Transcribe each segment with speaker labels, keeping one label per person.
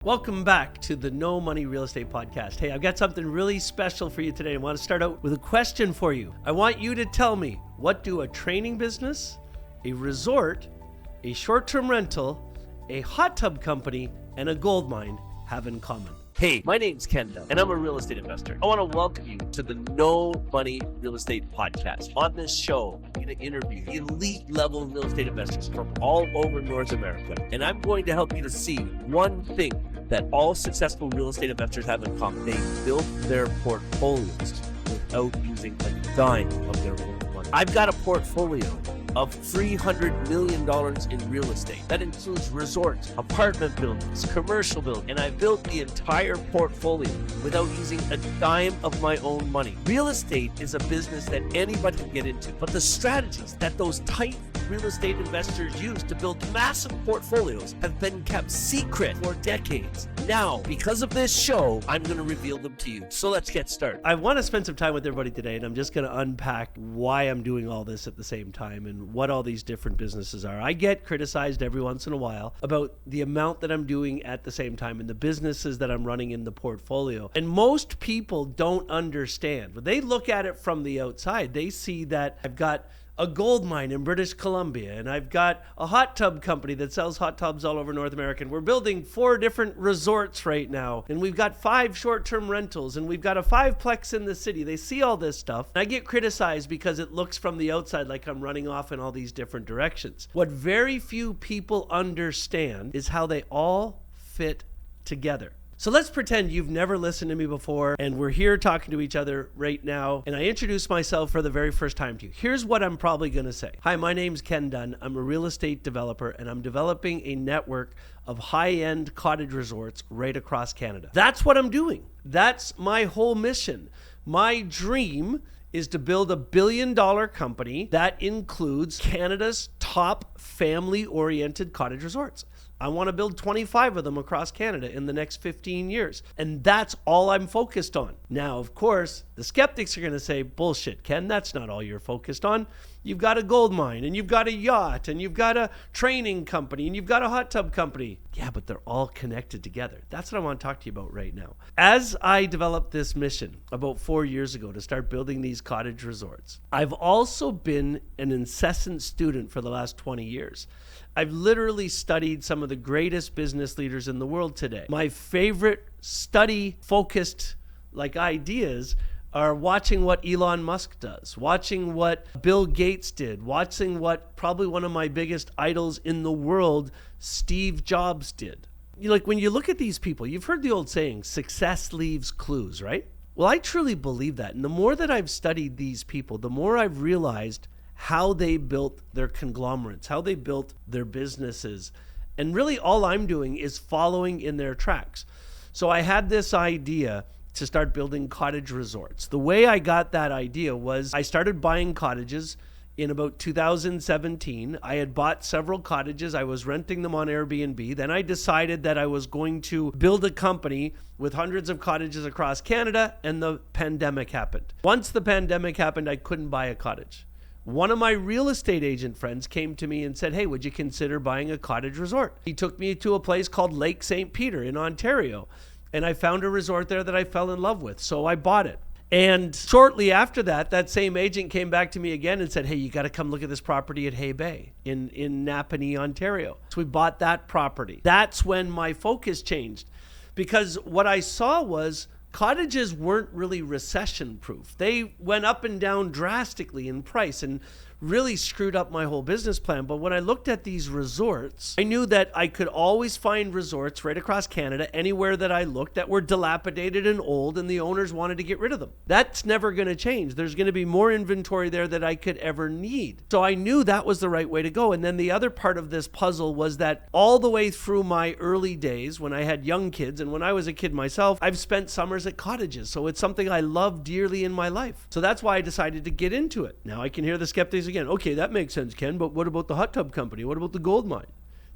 Speaker 1: Welcome back to the No Money Real Estate Podcast. Hey, I've got something really special for you today. I want to start out with a question for you. I want you to tell me, what do a training business, a resort, a short-term rental, a hot tub company, and a gold mine have in common? Hey, my name's Ken Dunn, and I'm a real estate investor. I want to welcome you to the No Money Real Estate Podcast. On this show, I'm going to interview elite level real estate investors from all over North America, and I'm going to help you to see one thing that all successful real estate investors have in common. They built their portfolios without using a dime of their own money. I've got a portfolio of $300 million in real estate. That includes resorts, apartment buildings, commercial buildings, and I built the entire portfolio without using a dime of my own money. Real estate is a business that anybody can get into, but the strategies that those tight real estate investors use to build massive portfolios have been kept secret for decades. Now, because of this show, I'm going to reveal them to you. So let's get started. I want to spend some time with everybody today, and I'm just going to unpack why I'm doing all this at the same time and what all these different businesses are. I get criticized every once in a while about the amount that I'm doing at the same time and the businesses that I'm running in the portfolio. And most people don't understand. When they look at it from the outside, they see that I've got a gold mine in British Columbia, and I've got a hot tub company that sells hot tubs all over North America. And we're building 4 different resorts right now, and we've got 5 short-term rentals, and we've got a 5-plex in the city. They see all this stuff, and I get criticized because it looks from the outside like I'm running off in all these different directions. What very few people understand is how they all fit together. So let's pretend you've never listened to me before, and we're here talking to each other right now, and I introduce myself for the very first time to you. Here's what I'm probably going to say. Hi, my name's Ken Dunn. I'm a real estate developer, and I'm developing a network of high-end cottage resorts right across Canada. That's what I'm doing. That's my whole mission. My dream is to build a billion-dollar company that includes Canada's top family-oriented cottage resorts. I want to build 25 of them across Canada in the next 15 years. And that's all I'm focused on. Now, of course, the skeptics are going to say, bullshit, Ken, that's not all you're focused on. You've got a gold mine, and you've got a yacht, and you've got a training company, and you've got a hot tub company. Yeah, but they're all connected together. That's what I want to talk to you about right now. As I developed this mission about 4 years ago to start building these cottage resorts, I've also been an incessant student for the last 20 years. I've literally studied some of the greatest business leaders in the world today. My favorite study-focused ideas are watching what Elon Musk does, watching what Bill Gates did, watching what probably one of my biggest idols in the world, Steve Jobs, did. When you look at these people, you've heard the old saying, success leaves clues, right? Well, I truly believe that. And the more that I've studied these people, the more I've realized how they built their conglomerates, how they built their businesses. And really all I'm doing is following in their tracks. So I had this idea to start building cottage resorts. The way I got that idea was I started buying cottages in about 2017. I had bought several cottages. I was renting them on Airbnb. Then I decided that I was going to build a company with hundreds of cottages across Canada, and the pandemic happened. Once the pandemic happened, I couldn't buy a cottage. One of my real estate agent friends came to me and said, hey, would you consider buying a cottage resort? He took me to a place called Lake St. Peter in Ontario, and I found a resort there that I fell in love with, so I bought it. And shortly after that, that same agent came back to me again and said, hey, you got to come look at this property at Hay Bay in Napanee, Ontario. So we bought that property. That's when my focus changed, because what I saw was cottages weren't really recession proof. They went up and down drastically in price and really screwed up my whole business plan. But when I looked at these resorts, I knew that I could always find resorts right across Canada, anywhere that I looked, that were dilapidated and old, and the owners wanted to get rid of them. That's never going to change. There's going to be more inventory there that I could ever need. So I knew that was the right way to go. And then the other part of this puzzle was that all the way through my early days, when I had young kids, and when I was a kid myself, I've spent summers at cottages. So it's something I love dearly in my life. So that's why I decided to get into it. Now I can hear the skeptics again. Okay, that makes sense, Ken, but what about the hot tub company? What about the gold mine?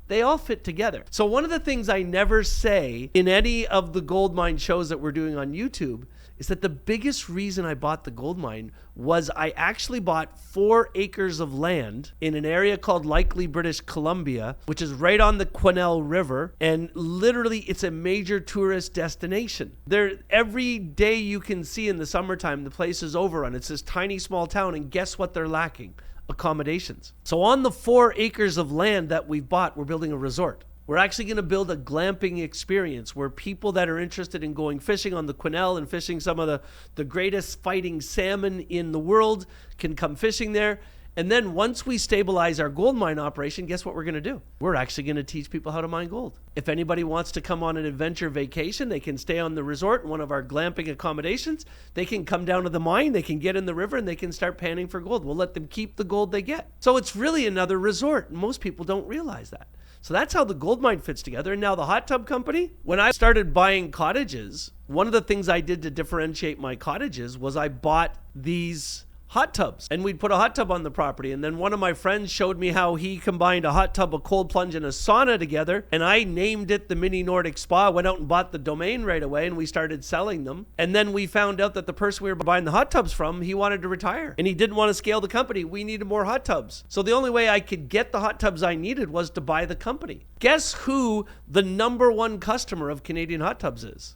Speaker 1: They all fit together. So one of the things I never say in any of the gold mine shows that we're doing on YouTube is that the biggest reason I bought the gold mine was I actually bought 4 acres of land in an area called Likely, British Columbia, which is right on the Quesnel River. And literally it's a major tourist destination. There, every day you can see in the summertime, the place is overrun. It's this tiny small town, and guess what they're lacking? Accommodations. So on the 4 acres of land that we've bought, we're building a resort. We're actually going to build a glamping experience where people that are interested in going fishing on the Quesnel and fishing some of the greatest fighting salmon in the world can come fishing there. And then once we stabilize our gold mine operation, guess what we're going to do? We're actually going to teach people how to mine gold. If anybody wants to come on an adventure vacation, they can stay on the resort in one of our glamping accommodations. They can come down to the mine, they can get in the river, and they can start panning for gold. We'll let them keep the gold they get. So it's really another resort. Most people don't realize that. So that's how the gold mine fits together. And now the hot tub company, when I started buying cottages, one of the things I did to differentiate my cottages was I bought these hot tubs, and we'd put a hot tub on the property. And then one of my friends showed me how he combined a hot tub, a cold plunge, and a sauna together. And I named it the Mini Nordic Spa, went out and bought the domain right away, and we started selling them. And then we found out that the person we were buying the hot tubs from, he wanted to retire and he didn't want to scale the company. We needed more hot tubs. So the only way I could get the hot tubs I needed was to buy the company. Guess who the #1 customer of Canadian Hot Tubs is?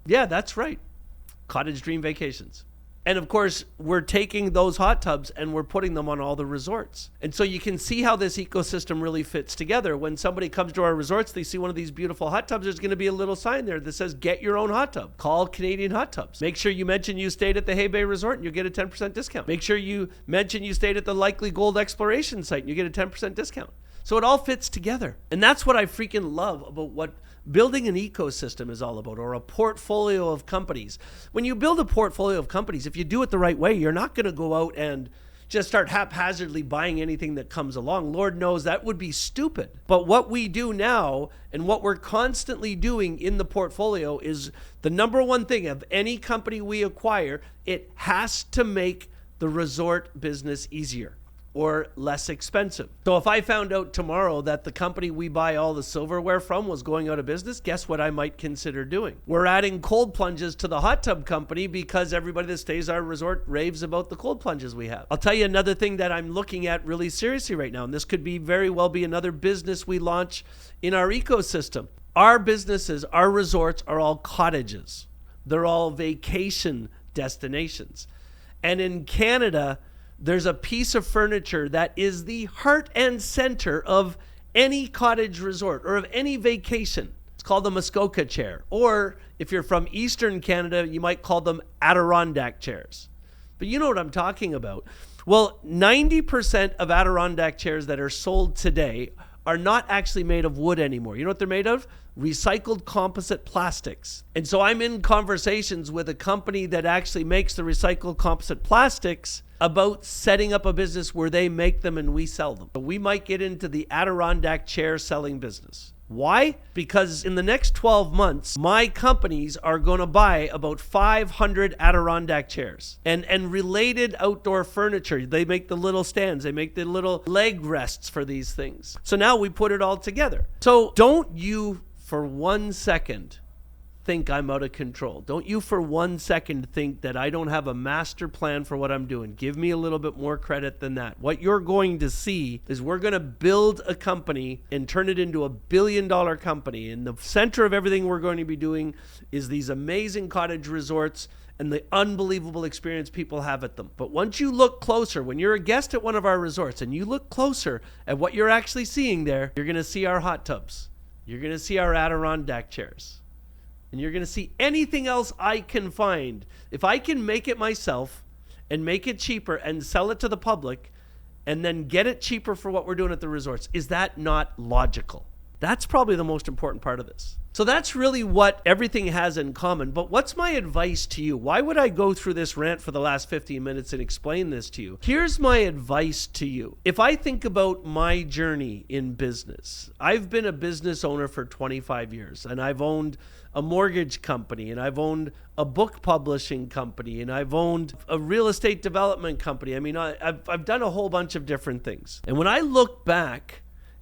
Speaker 1: Yeah, that's right. Cottage Dream Vacations. And of course, we're taking those hot tubs and we're putting them on all the resorts. And so you can see how this ecosystem really fits together. When somebody comes to our resorts, they see one of these beautiful hot tubs, there's going to be a little sign there that says, get your own hot tub. Call Canadian Hot Tubs. Make sure you mention you stayed at the Hay Bay Resort and you get a 10% discount. Make sure you mention you stayed at the Likely Gold Exploration site and you get a 10% discount. So it all fits together. And that's what I freaking love about what building an ecosystem is all about, or a portfolio of companies. When you build a portfolio of companies, if you do it the right way, you're not going to go out and just start haphazardly buying anything that comes along. Lord knows that would be stupid. But what we do now and what we're constantly doing in the portfolio is the #1 thing of any company we acquire, it has to make the resort business easier or less expensive. So if I found out tomorrow that the company we buy all the silverware from was going out of business, guess what I might consider doing? We're adding cold plunges to the hot tub company because everybody that stays at our resort raves about the cold plunges we have. I'll tell you another thing that I'm looking at really seriously right now, and this could be very well be another business we launch in our ecosystem. Our businesses, our resorts are all cottages. They're all vacation destinations. And in Canada, there's a piece of furniture that is the heart and center of any cottage resort or of any vacation. It's called the Muskoka chair. Or if you're from Eastern Canada, you might call them Adirondack chairs. But you know what I'm talking about. Well, 90% of Adirondack chairs that are sold today are not actually made of wood anymore. You know what they're made of? Recycled composite plastics. And so I'm in conversations with a company that actually makes the recycled composite plastics about setting up a business where they make them and we sell them. So we might get into the Adirondack chair selling business. Why? Because in the next 12 months, my companies are going to buy about 500 Adirondack chairs and related outdoor furniture. They make the little stands. They make the little leg rests for these things. So now we put it all together. So don't you for 1 second think I'm out of control. Don't you for 1 second think that I don't have a master plan for what I'm doing. Give me a little bit more credit than that. What you're going to see is we're going to build a company and turn it into $1 billion company. And the center of everything we're going to be doing is these amazing cottage resorts and the unbelievable experience people have at them. But once you look closer, when you're a guest at one of our resorts and you look closer at what you're actually seeing there, you're going to see our hot tubs. You're going to see our Adirondack chairs. And you're going to see anything else I can find. If I can make it myself and make it cheaper and sell it to the public and then get it cheaper for what we're doing at the resorts, is that not logical? That's probably the most important part of this. So that's really what everything has in common. But what's my advice to you? Why would I go through this rant for the last 15 minutes and explain this to you? Here's my advice to you. If I think about my journey in business, I've been a business owner for 25 years and I've owned a mortgage company and I've owned a book publishing company and I've owned a real estate development company. I mean, I've done a whole bunch of different things. And when I look back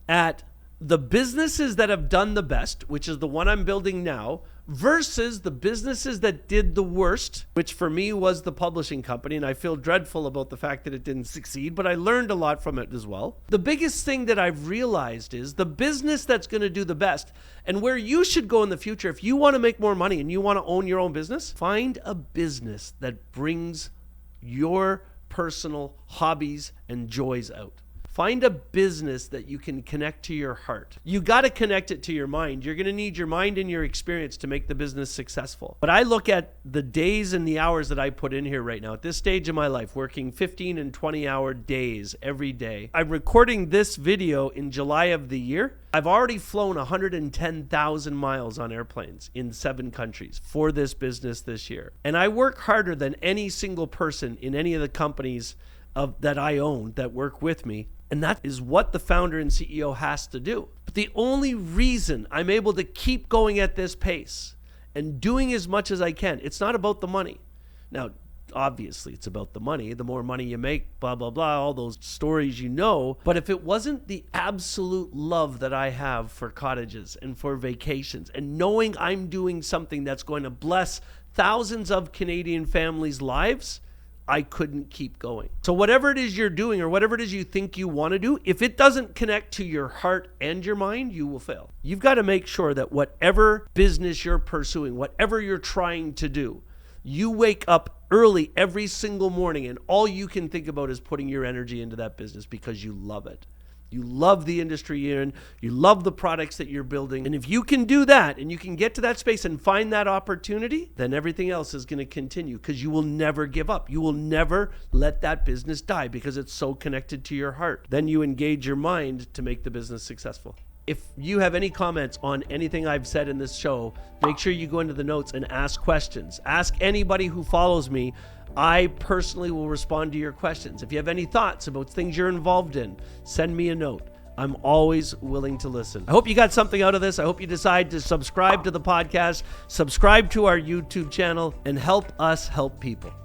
Speaker 1: at the businesses that have done the best, which is the one I'm building now, versus the businesses that did the worst, which for me was the publishing company. And I feel dreadful about the fact that it didn't succeed, but I learned a lot from it as well. The biggest thing that I've realized is the business that's going to do the best, and where you should go in the future, if you want to make more money and you want to own your own business, find a business that brings your personal hobbies and joys out. Find a business that you can connect to your heart. You got to connect it to your mind. You're going to need your mind and your experience to make the business successful. But I look at the days and the hours that I put in here right now at this stage of my life, working 15 and 20-hour days every day. I'm recording this video in July of the year. I've already flown 110,000 miles on airplanes in 7 countries for this business this year. And I work harder than any single person in any of the companies that I own that work with me. And that is what the founder and CEO has to do. But the only reason I'm able to keep going at this pace and doing as much as I can, it's not about the money. Now, obviously, it's about the money. The more money you make, blah, blah, blah, all those stories you know. But if it wasn't the absolute love that I have for cottages and for vacations and knowing I'm doing something that's going to bless thousands of Canadian families' lives, I couldn't keep going. So whatever it is you're doing or whatever it is you think you want to do, if it doesn't connect to your heart and your mind, you will fail. You've got to make sure that whatever business you're pursuing, whatever you're trying to do, you wake up early every single morning and all you can think about is putting your energy into that business because you love it. You love the industry you're in. You love the products that you're building. And if you can do that and you can get to that space and find that opportunity, then everything else is going to continue because you will never give up. You will never let that business die because it's so connected to your heart. Then you engage your mind to make the business successful. If you have any comments on anything I've said in this show, make sure you go into the notes and ask questions. Ask anybody who follows me. I personally will respond to your questions. If you have any thoughts about things you're involved in, send me a note. I'm always willing to listen. I hope you got something out of this. I hope you decide to subscribe to the podcast, subscribe to our YouTube channel, and help us help people.